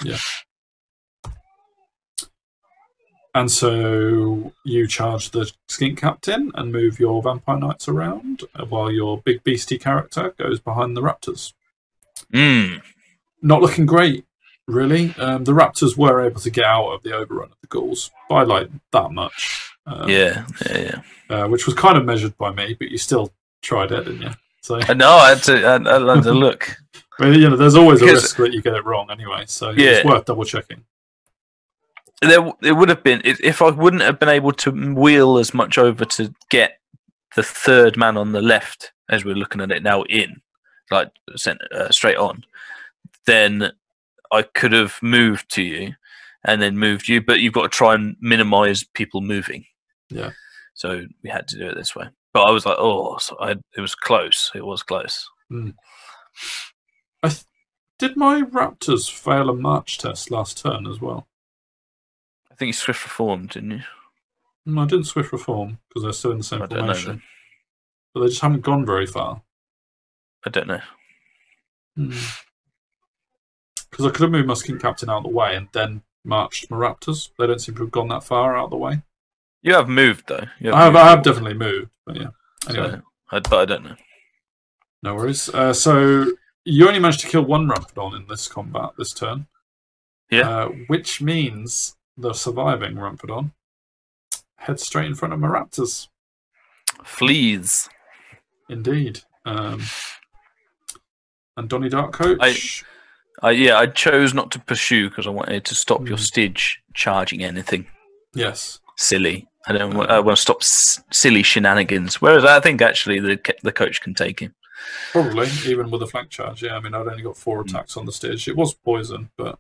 Yeah. And so you charge the skink captain and move your vampire knights around while your big beastie character goes behind the raptors. Not looking great, really. The raptors were able to get out of the overrun of the ghouls by like that much. Yeah. Which was kind of measured by me, but you still tried it, didn't you? So no, I had to look. But, there's always a risk that you get it wrong anyway, so it's worth double checking. It would have been if I wouldn't have been able to wheel as much over to get the third man on the left as we're looking at it now in, like straight on. Then I could have moved to you, and then moved you, but you've got to try and minimise people moving. Yeah. So we had to do it this way. But I was like, it was close. It was close. Did my Raptors fail a march test last turn as well? I think you Swift Reformed, didn't you? No, I didn't Swift Reform because they're still in the same formation. But they just haven't gone very far. I don't know. Because I could have moved my Skink Captain out of the way and then marched my Raptors. They don't seem to have gone that far out of the way. You have moved, though. I have definitely moved, but yeah. Anyway. But I don't know. No worries. So you only managed to kill one Rumphodon in this combat this turn. Yeah. Which means the surviving Rumphodon heads straight in front of my Raptors. Flees. Indeed. And Donnie Darkcoach. I chose not to pursue because I wanted to stop your Stidge charging anything. Yes. Silly. I want to stop silly shenanigans. Whereas I think actually the coach can take him. Probably, even with a flank charge. Yeah, I mean, I'd only got 4 attacks on the Stidge. It was poison, but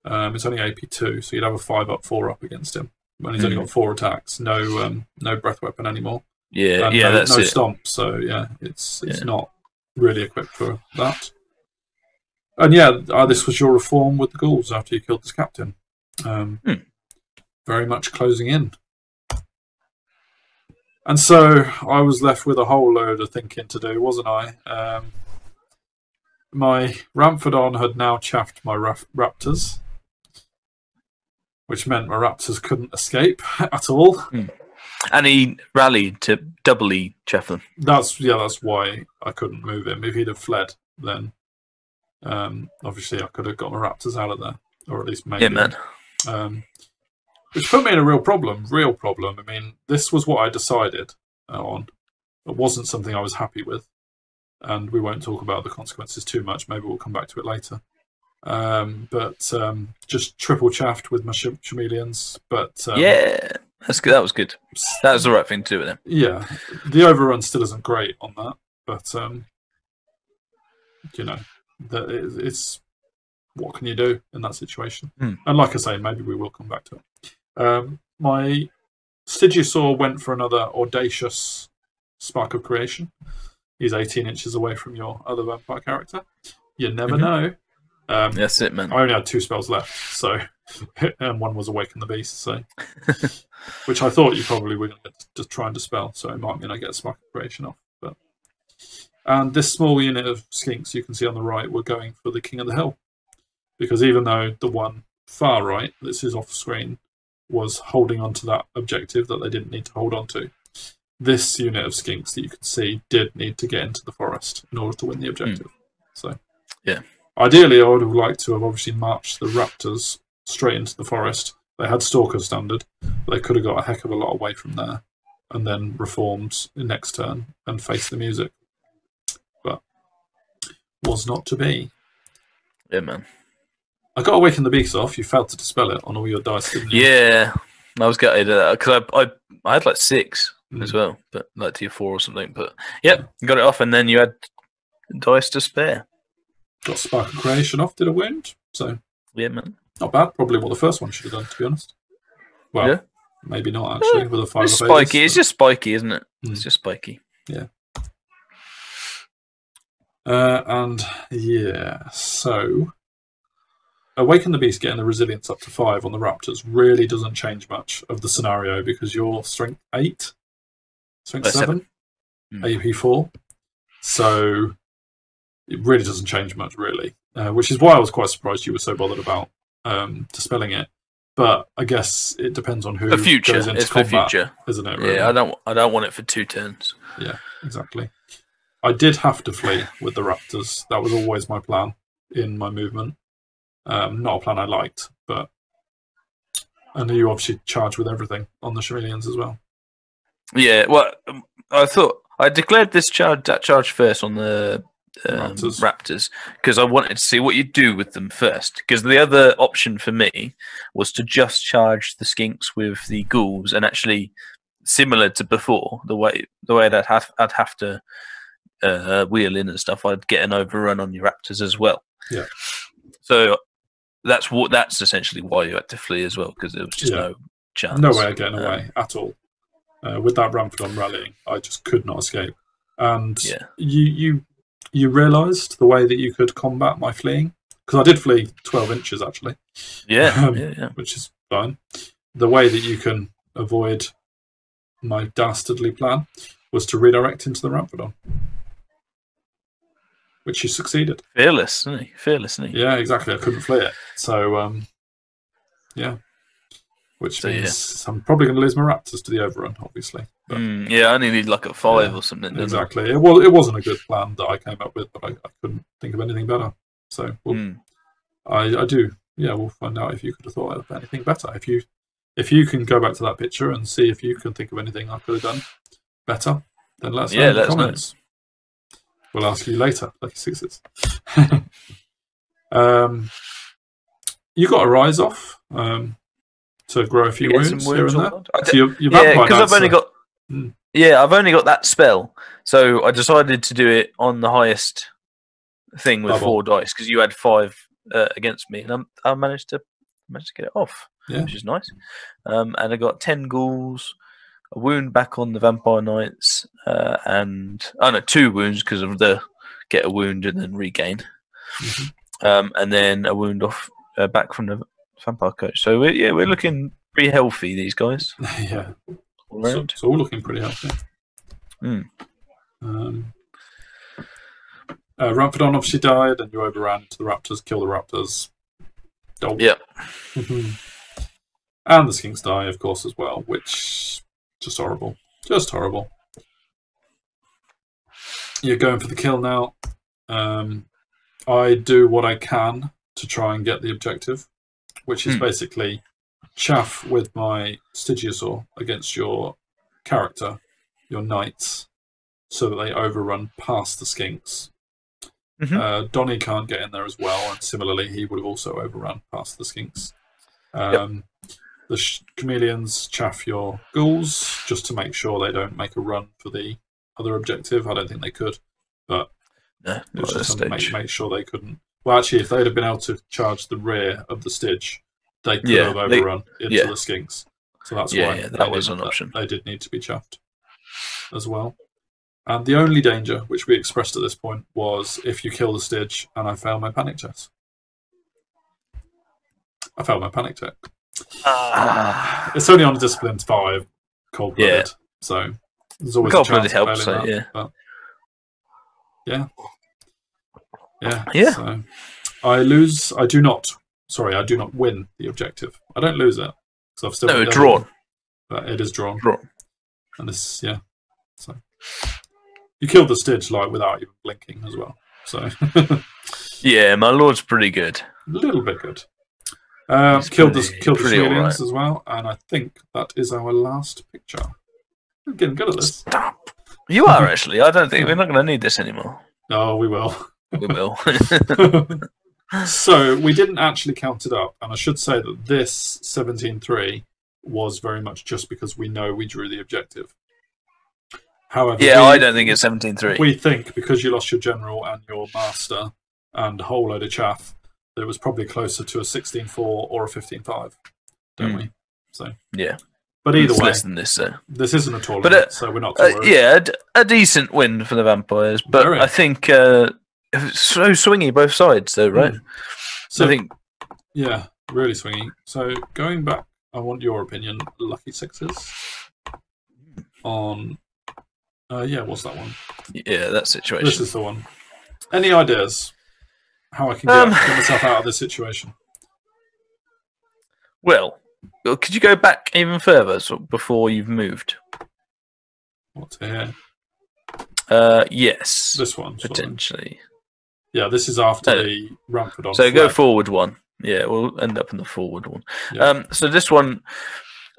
it's only AP2, so you'd have a 5-up, 4-up against him. When he's only got 4 attacks, no breath weapon anymore. Yeah, and that's no it. Stomp, so yeah, it's not really equipped for that. And yeah, this was your reform with the ghouls after you killed this captain. Very much closing in. And so I was left with a whole load of thinking to do, wasn't I? My Ramphadon had now chaffed my Raptors, which meant my Raptors couldn't escape at all. And he rallied to doubly chaff them. That's why I couldn't move him. If he'd have fled, then obviously I could have got my Raptors out of there, or at least maybe. Yeah, man. Which put me in a real problem. I mean, this was what I decided on. It wasn't something I was happy with. And we won't talk about the consequences too much. Maybe we'll come back to it later. But just triple chaffed with my chameleons. But yeah, that's good. That was good. That was the right thing to do with them. Yeah, the overrun still isn't great on that. But, you know, it's what can you do in that situation? And like I say, maybe we will come back to it. My Stygiusaur went for another audacious Spark of Creation. He's 18 inches away from your other vampire character. You never know. That's it, man. I only had 2 spells left, so and one was Awaken the Beast, so which I thought you probably were going to try and dispel, so it might mean I get a Spark of Creation off. But and this small unit of skinks you can see on the right were going for the King of the Hill, because even though the one far right, this is off screen, was holding on to that objective that they didn't need to hold on to, this unit of skinks that you can see did need to get into the forest in order to win the objective. So yeah, ideally I would have liked to have obviously marched the Raptors straight into the forest. They had Stalker standard, but they could have got a heck of a lot away from there and then reformed next turn and faced the music. But was not to be. Yeah, man. I got Awaken the Beast off. You failed to dispel it on all your dice, didn't you? Yeah, I was gutted at that because I had like 6 as well, but like tier 4 or something. But yep, got it off, and then you had dice to spare. Got Spark of Creation off, did a wound. So yeah, man, not bad. Probably what the first one should have done, to be honest. Well, yeah. Maybe not actually with a 5 it's spiky. It's just spiky, isn't it? It's just spiky. Yeah. And yeah, so Awaken the Beast getting the resilience up to 5 on the Raptors really doesn't change much of the scenario because you're strength 8, strength 7, AP 4. So it really doesn't change much, really. Which is why I was quite surprised you were so bothered about dispelling it. But I guess it depends on who the future. goes into it's combat, for future, isn't it? Really? Yeah, I don't want it for 2 turns. Yeah, exactly. I did have to flee with the Raptors. That was always my plan in my movement. Not a plan I liked, but I know you obviously charge with everything on the chameleons as well. Yeah, well, I thought I declared that charge first on the raptors, because I wanted to see what you do with them first. Because the other option for me was to just charge the skinks with the ghouls, and actually, similar to before, the way that I'd have to wheel in and stuff, I'd get an overrun on your raptors as well. Yeah. So that's essentially why you had to flee as well, because there was just no chance. No way of getting away at all. With that Ramphadon rallying, I just could not escape. And you realised the way that you could combat my fleeing? Because I did flee 12 inches, actually. Yeah. Which is fine. The way that you can avoid my dastardly plan was to redirect into the Ramphadon. Which you succeeded. Fearless, isn't he? Yeah, exactly. I couldn't flee it. So, yeah. Which means I'm probably going to lose my raptors to the overrun, obviously. But, I only need like a 5 or something. Exactly. It wasn't a good plan that I came up with, but I couldn't think of anything better. So I do. Yeah, we'll find out if you could have thought of anything better. If you can go back to that picture and see if you can think of anything I could have done better, then let us know in the comments. We'll ask you later, Lucky Sixes. You got a rise off to grow a few wounds here and there. So because I've only got I've only got that spell, so I decided to do it on the highest thing with 4 dice, because you had 5 against me, and I managed to get it off, which is nice. And I got 10 ghouls. A wound back on the Vampire Knights, and 2 wounds because of the get a wound and then regain, and then a wound off back from the Vampire Coach. So we're looking pretty healthy, these guys. Yeah, all around. It's all looking pretty healthy. Ramphadon obviously died, and you overran into the raptors, kill the raptors. Yeah. And the skinks die, of course, as well, which. Just horrible. Just horrible. You're going for the kill now. I do what I can to try and get the objective, which is basically chaff with my Stygiosaur against your character, your knights, so that they overrun past the skinks. Donnie can't get in there as well, and similarly, he would have also overrun past the skinks. The chameleons chaff your ghouls just to make sure they don't make a run for the other objective. I don't think they could, but it was just to make sure they couldn't. Well, actually, if they'd have been able to charge the rear of the Styg, they could have overrun into the skinks. So that's why that was an option. They did need to be chaffed as well. And the only danger, which we expressed at this point, was if you kill the Styg and I fail my panic check. I failed my panic check. It's only on a discipline 5, cold-blooded, so there's always a chance of failing that. But so I lose. I do not win the objective. I don't lose it because I've still drawn. But it is drawn. And this, so you killed the Styg like without even blinking as well. So my lord's pretty good. A little bit good. Killed the chameleons as well, and I think that is our last picture. We're getting good at this. Stop. You are actually. I don't think we're not going to need this anymore. No, we will. We will. So we didn't actually count it up, and I should say that this 17-3 was very much just because we know we drew the objective. However, I don't think it's 17-3. We think because you lost your general and your master and a whole load of chaff, that it was probably closer to a 16-4 or a 15-5, don't we? So but either way, less than this, this isn't a tournament, so we're not too worried. A decent win for the Vampires, but I think so swingy both sides, though, right? So I think, really swingy. So going back, I want your opinion, Lucky Sixes, on what's that one? Yeah, that situation. This is the one. Any ideas? How I can get myself out of this situation? Well, could you go back even further before you've moved? What's here? Yes. This one, potentially. Yeah, this is after the Ramphadon. So go forward one. Yeah, we'll end up in the forward one. Yeah. So this one,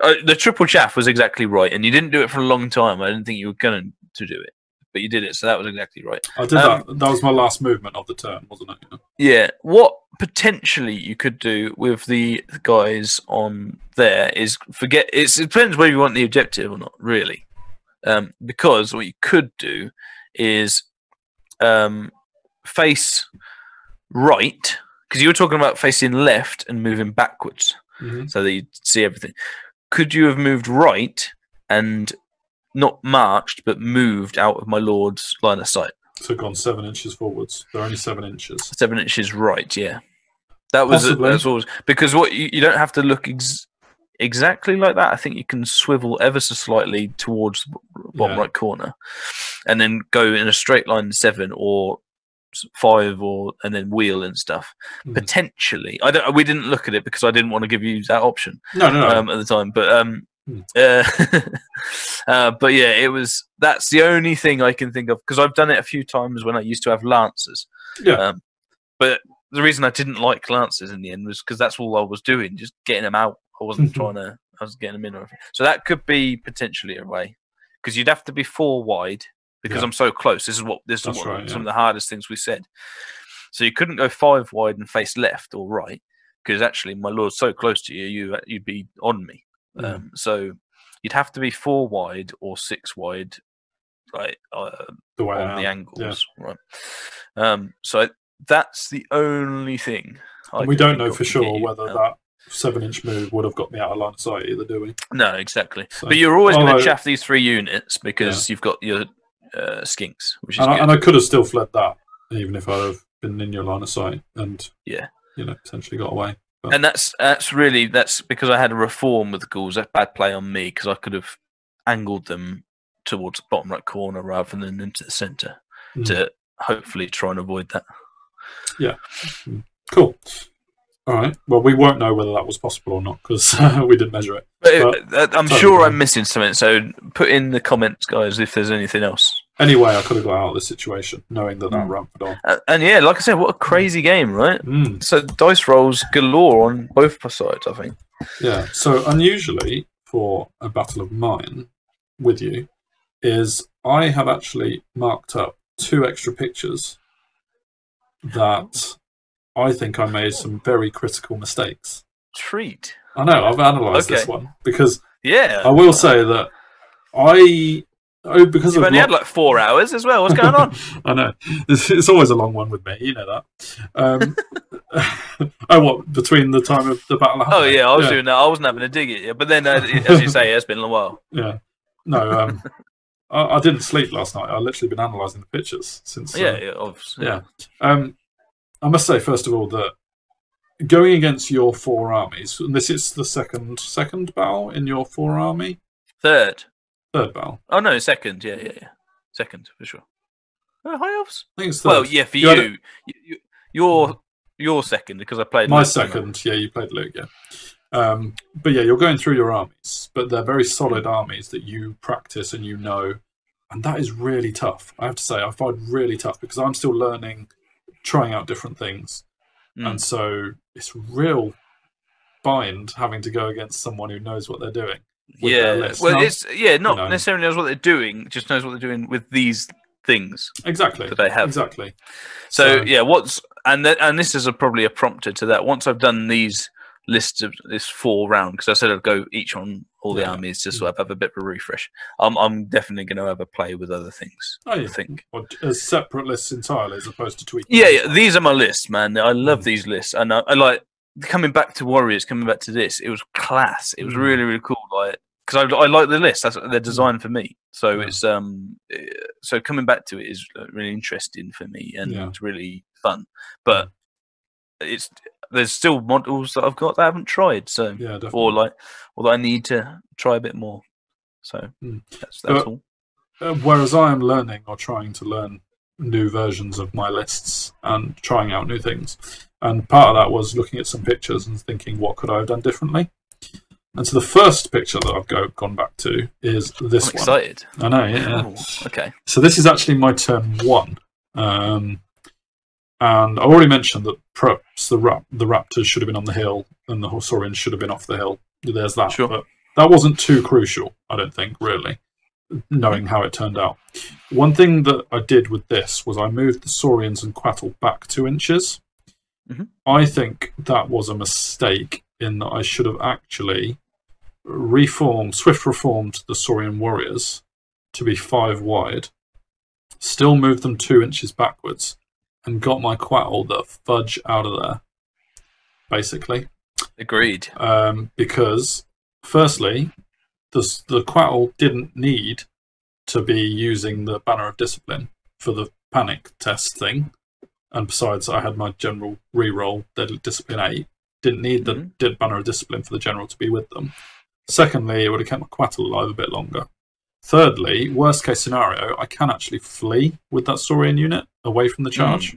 the triple chaff was exactly right, and you didn't do it for a long time. I didn't think you were going to do it, but you did it, so that was exactly right. I did that. That was my last movement of the turn, wasn't it? Yeah. What potentially you could do with the guys on there is forget. It depends whether you want the objective or not, really. Because what you could do is face right, because you were talking about facing left and moving backwards, so that you see everything. Could you have moved right and not marched, but moved out of my lord's line of sight? So gone 7 inches forwards. They're only 7 inches. 7 inches right, yeah. That was that's always, because what you don't have to look exactly like that. I think you can swivel ever so slightly towards the bottom right corner, and then go in a straight line 7 or 5, and then wheel and stuff. Potentially, we didn't look at it because I didn't want to give you that option. No. At the time, but but yeah, that's the only thing I can think of, because I've done it a few times when I used to have lancers. Yeah. But the reason I didn't like lancers in the end was because that's all I was doing, just getting them out. I wasn't trying to. I was getting them in. So that could be potentially a way, because you'd have to be 4 wide. Because I'm so close. This is some of the hardest things we said. So you couldn't go 5 wide and face left or right, because actually my lord's so close to you, you'd be on me. So you'd have to be 4 wide or 6 wide, right, on the angles, right? So that's the only thing. And we don't know for sure whether that 7-inch move would have got me out of line of sight either, do we? No, exactly. So, but you're always going to chaff these 3 units because you've got your skinks, which is good. And I could have still fled that, even if I'd have been in your line of sight, and potentially got away. But. And that's because I had a reform with the ghouls. That's bad play on me, because I could have angled them towards the bottom right corner rather than into the centre to hopefully try and avoid that. Yeah, cool. All right. Well, we won't know whether that was possible or not, because we didn't measure it. But I'm sure I'm missing something. So put in the comments, guys, if there's anything else. Anyway, I could have got out of this situation knowing that ramp had on. And yeah, like I said, what a crazy game, right? So dice rolls galore on both sides, I think. Yeah. So unusually for a battle of mine with you is I have actually marked up 2 extra pictures that I think I made some very critical mistakes. Treat. I know, I've analysed this one, because I will say that because you've only had like 4 hours as well. What's going on? I know. It's always a long one with me, you know that. Between the time of the battle? Oh yeah, I was doing that. I wasn't having a dig at you, but then, as you say, it's been a while. Yeah. No, I didn't sleep last night. I've literally been analysing the pictures since. Obviously. Yeah. I must say, first of all, that going against your 4 armies, and this is the second battle in your 4 army? Third battle. Oh, no, second. Yeah. Second, for sure. High elves? I think it's third. Well, yeah, for you. You're second, because I played my Luke, second. Yeah, you played Luke, yeah. But yeah, you're going through your armies, but they're very solid armies that you practice and you know, and that is really tough. I have to say, I find really tough, because I'm still learning, trying out different things, and so it's real bind having to go against someone who knows what they're doing. Well, it's not necessarily knows what they're doing, just knows what they're doing with these things exactly that they have. Exactly. So yeah, and this is probably a prompter to that. Once I've done these lists of this 4 round, because I said I'd go each on all the armies just so I have a bit of a refresh. I'm definitely going to have a play with other things. I think as separate lists entirely, as opposed to tweaking. Yeah, these are my lists, man. I love these lists, and I like coming back to Warriors. Coming back to this, it was class. It was really, really cool. Like, because I like the list. They're designed for me. So it's so coming back to it is really interesting for me, and it's really fun. But there's still models that I've got that I haven't tried. So or that I need to try a bit more. So that's all. Whereas I am learning or trying to learn new versions of my lists and trying out new things, and part of that was looking at some pictures and thinking, what could I have done differently? And so the first picture that I've gone back to is this one. I'm excited. I know, yeah. Oh, okay. So this is actually my turn 1. And I already mentioned that perhaps the raptors should have been on the hill and the Saurians should have been off the hill. There's that. Sure. But that wasn't too crucial, I don't think, really. knowing how it turned out. One thing that I did with this was I moved the Saurians and Quattle back 2 inches. I think that was a mistake in that I should have actually swift reformed the Saurian warriors to be 5 wide, still moved them 2 inches backwards, and got my Quattle the fudge out of there, basically. Agreed. Because, firstly, the Quattle didn't need to be using the Banner of Discipline for the panic test thing. And besides, I had my general reroll, Deadly Discipline 8. Didn't need the Banner of Discipline for the general to be with them. Secondly, it would have kept my Quattle alive a bit longer. Thirdly, worst case scenario, I can actually flee with that Saurian unit away from the charge.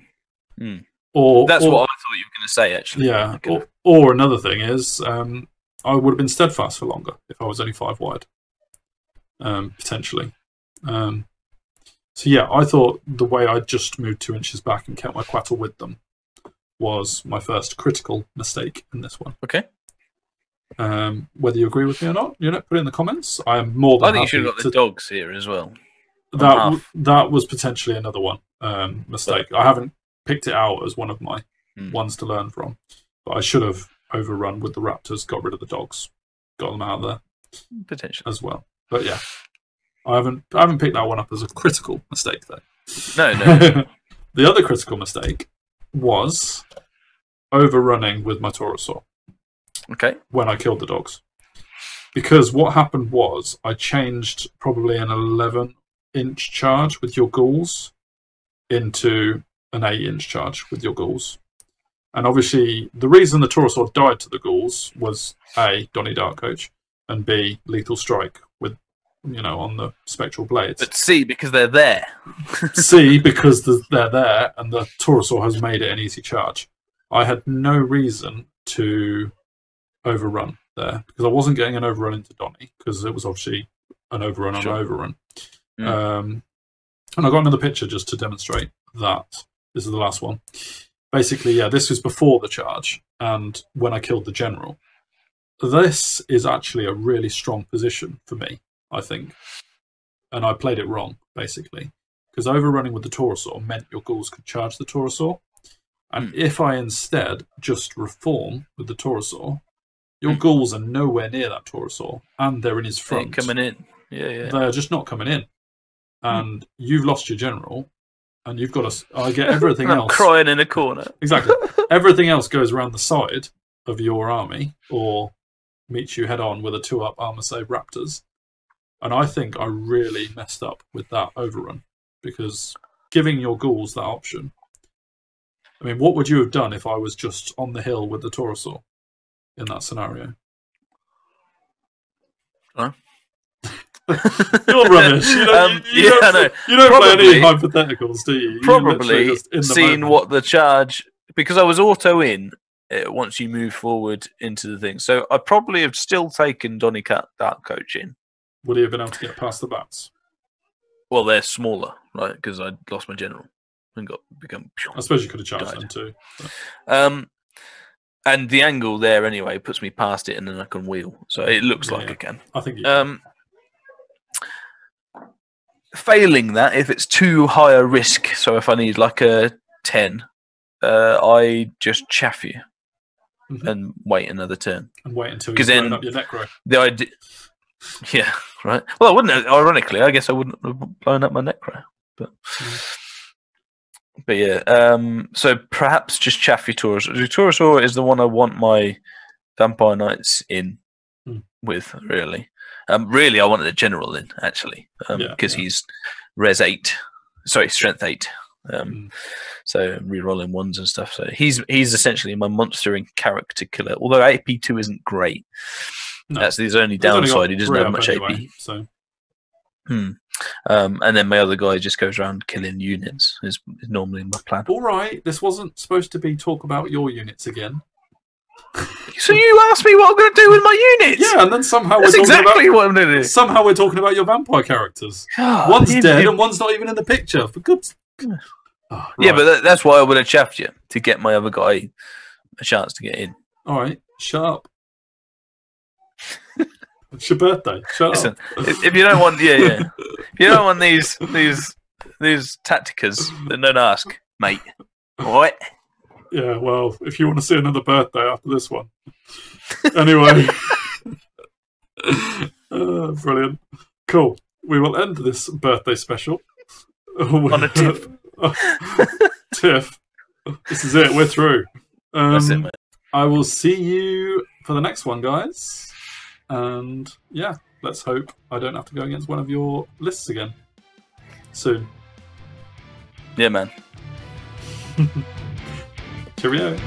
Or that's what I thought you were going to say, actually. Yeah. Or another thing is, I would have been steadfast for longer if I was only 5 wide, potentially. So yeah, I thought the way I just moved 2 inches back and kept my Quattle with them was my first critical mistake in this one. Okay. Whether you agree with me or not, put it in the comments. I am more than happy. I think you should have got the dogs here as well. That was potentially another one mistake. I haven't picked it out as one of my ones to learn from, but I should have overrun with the Raptors, got rid of the dogs, got them out of there potentially as well. But yeah, I haven't picked that one up as a critical mistake though. No. The other critical mistake was overrunning with my Taurosaur. Okay. When I killed the dogs, because what happened was I changed probably an 11-inch charge with your ghouls into an 8-inch charge with your ghouls. And obviously, the reason the Taurosaur died to the ghouls was A, Donnie Darkcoach, and B, Lethal Strike with, on the Spectral Blades. But C, because they're there. C, because they're there, and the Taurosaur has made it an easy charge. I had no reason to overrun there, because I wasn't getting an overrun into Donnie, because it was obviously an overrun on an overrun. And I got another picture just to demonstrate that. This is the last one. Basically, yeah, this was before the charge, and when I killed the general. This is actually a really strong position for me, I think. And I played it wrong, basically. Because overrunning with the Taurosaur meant your ghouls could charge the Taurosaur. And if I instead just reform with the Taurosaur, your ghouls are nowhere near that Taurosaur, and they're in his front. They're coming in. Yeah. They're just not coming in. And you've lost your general, and you've got to... I get everything else... crying in a corner. Exactly. Everything else goes around the side of your army, or meets you head-on with a 2-up armor save Raptors. And I think I really messed up with that overrun, because giving your ghouls that option... I mean, what would you have done if I was just on the hill with the Taurosaur in that scenario? Huh? You're rubbish. You don't play any hypotheticals, do you? Probably seen what the charge... Because I was auto in once you move forward into the thing. So I probably have still taken Donny Darkcoach in. Would he have been able to get past the bats? Well, they're smaller, right? Because I lost my general and become... I suppose you could have charged them too. But. And the angle there, anyway, puts me past it, and then I can wheel. So it looks like I can. I think you can. Failing that, if it's too high a risk, so if I need like a 10, I just chaff you and wait another turn. And wait until you've blown up your necro. The idea... Yeah, right. Well, I wouldn't have, ironically, I guess I wouldn't have blown up my necro. But yeah, so perhaps just chaff your Taurosaur. The Taurosaur is the one I want my Vampire Knights in with, really. Really, I wanted the General in, actually, because he's Res 8. Sorry, Strength 8. So re-rolling ones and stuff. So he's essentially my monster and character killer, although AP2 isn't great. No. That's his only downside. He doesn't have much AP. So. And then my other guy just goes around killing units, is normally my plan. All right, this wasn't supposed to be talk about your units again. So you asked me what I'm going to do with my units? Yeah, and then somehow that's exactly what I'm going to do. Somehow we're talking about your vampire characters. One's dead and one's not even in the picture. For God's... right. Yeah, but that's why I would have chaffed you, to get my other guy a chance to get in. All right, shut up. It's your birthday. Shut Listen, up. if you don't want, if you don't want these tacticas, then don't ask, mate. What? Yeah, well, if you want to see another birthday after this one. Anyway. Brilliant. Cool. We will end this birthday special on a tiff. Tiff. This is it. We're through. That's it, mate. I will see you for the next one, guys. And yeah, let's hope I don't have to go against one of your lists again soon. Yeah, man. Cheerio.